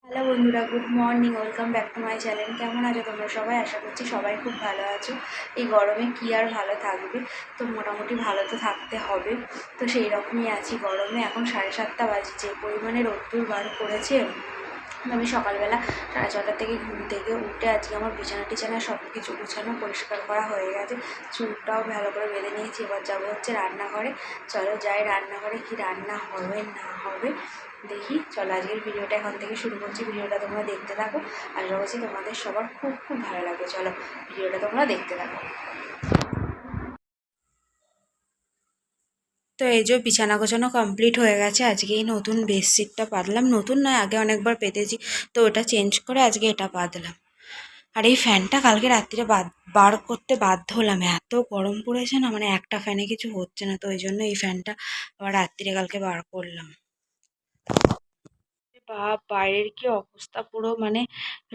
Hello বন্ধুরা, good morning. Welcome back to my channel. কেমন আছো তোমরা সবাই? আশা করছি সবাই খুব ভালো আছো। এই গরমে কি আর ভালো থাকবে, তো মোটামুটি ভালো তো থাকতে হবে। তো সেই রকমই আছি গরমে। এখন 7:30 বাজে, যে পরিমাণে রোদ্দুর বার করেছে। আমি সকালবেলা 6:30 থেকে ঘুম থেকে উঠে আজকে আমার বিছানা সব কিছু গুছানো পরিষ্কার করা হয়ে গেছে। চুলটাও ভালো করে বেঁধে নিয়েছি। এবার যাবো হচ্ছে রান্নাঘরে। চলো যাই রান্নাঘরে, কি রান্না হবে না হবে দেখি। চলো আজকের ভিডিওটা এখন থেকে শুরু করছি। ভিডিওটা তোমরা দেখতে থাকো। আশা করছি তোমাদের সবার খুব খুব ভালো লাগবে। চলো ভিডিওটা তোমরা দেখতে থাকো। তো এই যে বিছানা গোছানো কমপ্লিট হয়ে গেছে। আজকে এই নতুন বেডশিটটা পাতলাম। নতুন নয়, আগে অনেকবার পেতেছি, তো ওটা চেঞ্জ করে আজকে এটা পাতলাম। আর এই ফ্যানটা কালকে রাত্রিরে বার করতে বাধ্য হলাম, এত গরম পড়েছে না, মানে একটা ফ্যানে কিছু হচ্ছে না। তো ওই জন্য এই ফ্যানটা আবার রাত্রিরে কালকে বার করলাম। বাইরের কি অবস্থা, পুরো মানে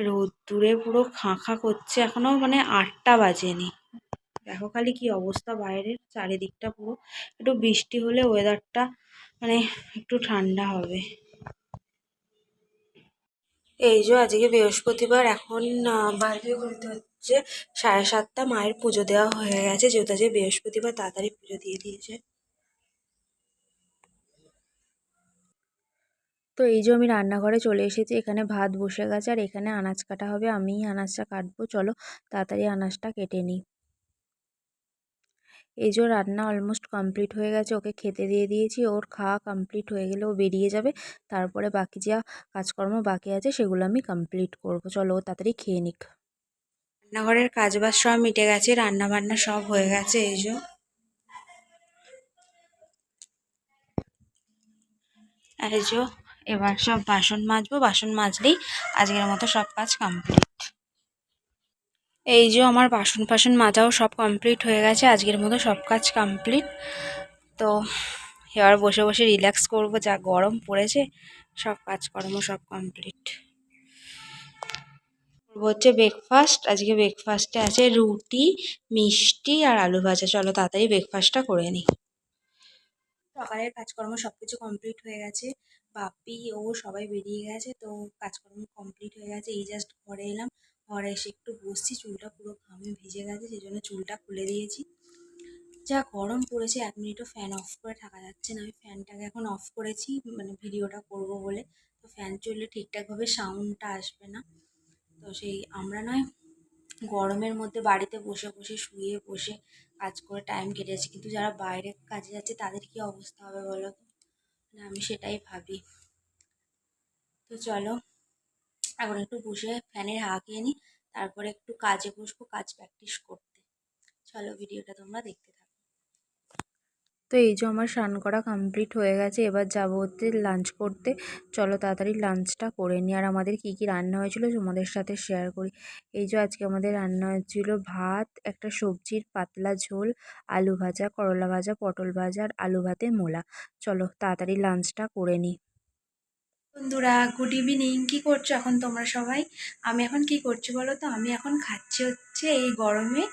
রোদ্দুরে পুরো খাঁ খাঁ করছে। এখনো মানে 8টা বাজেনি। দেখো খালি কি অবস্থা বাইরের, চারিদিকটা পুরো। একটু বৃষ্টি হলে ওয়েদারটা মানে একটু ঠান্ডা হবে। এই যে আজকে বৃহস্পতিবার, এখন বাজে বলতে হচ্ছে 7:30। মায়ের পুজো দেওয়া হয়ে গেছে, যেহেতু আজকে বৃহস্পতিবার তাড়াতাড়ি পুজো দিয়ে দিয়েছে। তো এই যে আমি রান্নাঘরে চলে এসেছি। এখানে ভাত বসে গেছে আর এখানে আনাজ কাটা হবে। আমিই আনাজটা কাটবো। চলো তাড়াতাড়ি আনাজটা কেটে নিই। এই যে রান্না অলমোস্ট কমপ্লিট হয়ে গেছে। ওকে খেতে দিয়ে দিয়েছি। ওর খাওয়া কমপ্লিট হয়ে গেলে ও বেরিয়ে যাবে। তারপরে বাকি যা কাজকর্ম বাকি আছে সেগুলো আমি কমপ্লিট করব। চলো ও তাড়াতাড়ি খেয়ে নিক। রান্নাঘরের কাজবাজ সব মিটে গেছে, রান্না বান্না সব হয়ে গেছে। এই যে আর এই যে এবার সব বাসন মাজবো। বাসন মাজলেই আজকের মতো সব কাজ কমপ্লিট। এই যে আমার বাসন ফাসন মাজাও সব কমপ্লিট হয়ে গেছে। আজকের মতো সব কাজ কমপ্লিট। তো এবার বসে বসে রিল্যাক্স করব, যা গরম পড়েছে। সব কাজকর্ম সব কমপ্লিট করবো হচ্ছে ব্রেকফাস্ট। আজকে ব্রেকফাস্টে আছে রুটি, মিষ্টি আর আলু ভাজা। চলো তাড়াতাড়ি ব্রেকফাস্টটা করে নিই। সকালের কাজকর্ম সব কিছু কমপ্লিট হয়ে গেছে। বাপি ও সবাই বেরিয়ে গেছে, তো কাজকর্ম কমপ্লিট হয়ে গেছে। এই জাস্ট ঘরে এলাম। ঘরে এসে একটু বসছি, চুলটা পুরো ঘামে ভিজে গেছে, সেই জন্য চুলটা খুলে দিয়েছি। যা গরম পড়েছে, 1 মিনিটও ফ্যান অফ করে থাকা যাচ্ছে না। আমি ফ্যানটাকে এখন অফ করেছি, মানে ভিডিওটা করব বলে। তো ফ্যান চললে ঠিকঠাকভাবে সাউন্ডটা আসবে না। তো সেই আমরা নয় গরমের মধ্যে বাড়িতে বসে বসে শুয়ে বসে কাজ করে টাইম কেটে যাচ্ছে, কিন্তু যারা বাইরে কাজে যাচ্ছে তাদের কি অবস্থা হবে বলো তো? মানে আমি সেটাই ভাবি। তো চলো এখন একটু বসে ফ্যানের হাওয়া খেয়ে নিই, তারপরে একটু কাজে বসবো, কাজ প্র্যাকটিস করতে। চলো ভিডিওটা তোমরা দেখতে থাকো। তো এই যে আমার স্নান করা কমপ্লিট হয়ে গেছে। এবার যাবো হচ্ছে লাঞ্চ করতে। চলো তাড়াতাড়ি লাঞ্চটা করে নিই। আর আমাদের কি কি রান্না হয়েছিল তোমাদের সাথে শেয়ার করি। এই যে আজকে আমাদের রান্না হয়েছিল ভাত, একটা সবজির পাতলা ঝোল, আলু ভাজা, করলা ভাজা, পটল ভাজা আর আলু ভাতে মোলা। চলো তাড়াতাড়ি লাঞ্চটা করে নিই। বন্ধুরা, গুড ইভিনিং। কি করছো এখন তোমরা সবাই? আমি এখন কি করছি বলো তো? আমি এখন খাচ্ছি হচ্ছে এই গরমে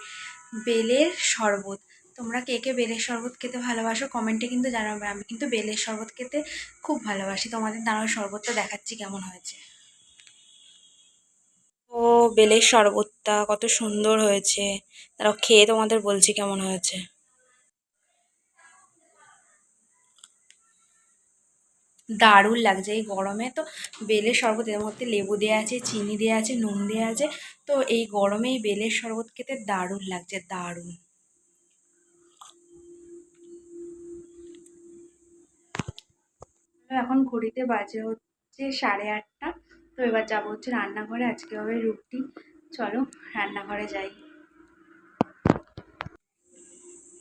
বেলের শরবত। তোমরা কে কে বেলের শরবত খেতে ভালোবাসো কমেন্টে কিন্তু জানাবে। আমি কিন্তু বেলের শরবত খেতে খুব ভালোবাসি। তোমাদের দাঁড়াও শরবতটা দেখাচ্ছি কেমন হয়েছে। ও বেলের শরবতটা কত সুন্দর হয়েছে, তারাও খেয়ে তোমাদের বলছি কেমন হয়েছে। দারুণ লাগছে এই গরমে। তো বেলের শরবত, এর মধ্যে লেবু দেওয়া আছে, চিনি দেওয়া আছে, নুন দেওয়া আছে। তো এই গরমে এই বেলের শরবত খেতে দারুণ লাগছে, দারুণ। এখন ঘড়িতে বাজে হচ্ছে 8:30। তো এবার যাবো হচ্ছে রান্নাঘরে। আজকে হবে রুটি। চলো রান্নাঘরে যাই।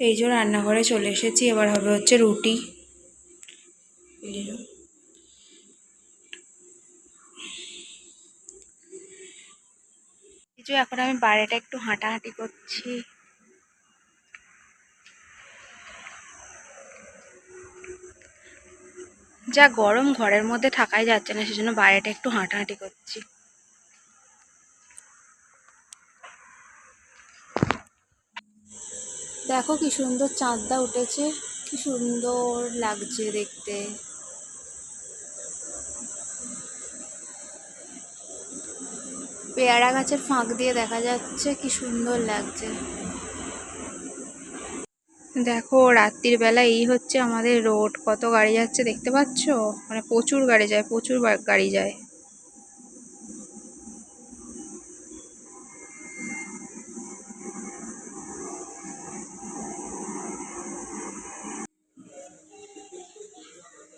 এই যে রান্নাঘরে চলে এসেছি। এবার হবে হচ্ছে রুটি। এই যে এখন আমি বাইরেটা একটু হাঁটাহাঁটি করছি। যা গরম, ঘরের মধ্যে থাকাই যাচ্ছে না, সেজন্য বাইরেটা একটু হাঁটাহাঁটি করছি। দেখো কি সুন্দর চাঁদটা উঠেছে, কি সুন্দর লাগছে দেখতে। পেয়ারা গাছের ফাঁক দিয়ে দেখা যাচ্ছে, কি সুন্দর লাগছে। দেখো রাত্রির বেলা এই হচ্ছে আমাদের রোড, কত গাড়ি যাচ্ছে দেখতে পাচ্ছো, মানে প্রচুর গাড়ি যায়, প্রচুর গাড়ি যায়।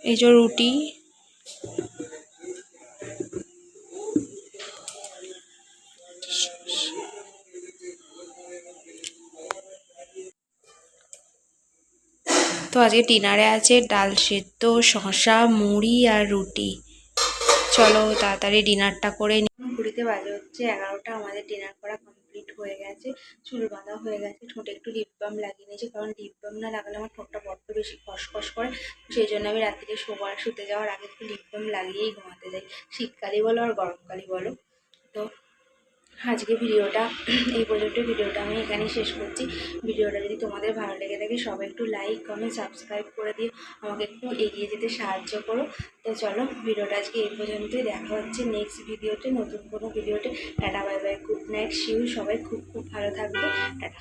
এই যে রুটি, তো আজকে ডিনারে আছে ডাল সেদ্ধ, শসা, মুড়ি আর রুটি। চলো তাড়াতাড়ি ডিনারটা করে নিই। ঘুরিতে বাজে হচ্ছে 11টা, আমাদের ডিনার করা কমপ্লিট হয়ে গেছে, চুল বাঁধা হয়ে গেছে, ঠোঁটে একটু লিপ বাম লাগিয়ে নিয়েছি, কারণ লিপ বাম না লাগালে আমার ঠোঁটটা বড্ড বেশি খসখস করে, সেই জন্য আমি রাত্রিরে শুতে যাওয়ার আগে একটু লিপ বাম লাগিয়েই ঘুমাতে যাই, শীতকালই বলো আর গরমকালই বলো। তো আজকে ভিডিওটা এই পর্যন্ত, ভিডিওটা আমি এখানেই শেষ করছি। ভিডিওটা যদি তোমাদের ভালো লেগে থাকে সবাই একটু লাইক কমেন্ট সাবস্ক্রাইব করে দিও, আমাকে একটু এগিয়ে যেতে সাহায্য করো। তো চলো ভিডিওটা আজকে এই পর্যন্তই, দেখা হচ্ছে নেক্সট ভিডিওতে, নতুন কোনো ভিডিওতে। Tata bye bye, good night, শিউ, সবাই খুব খুব ভালো থাকবে, টাটা।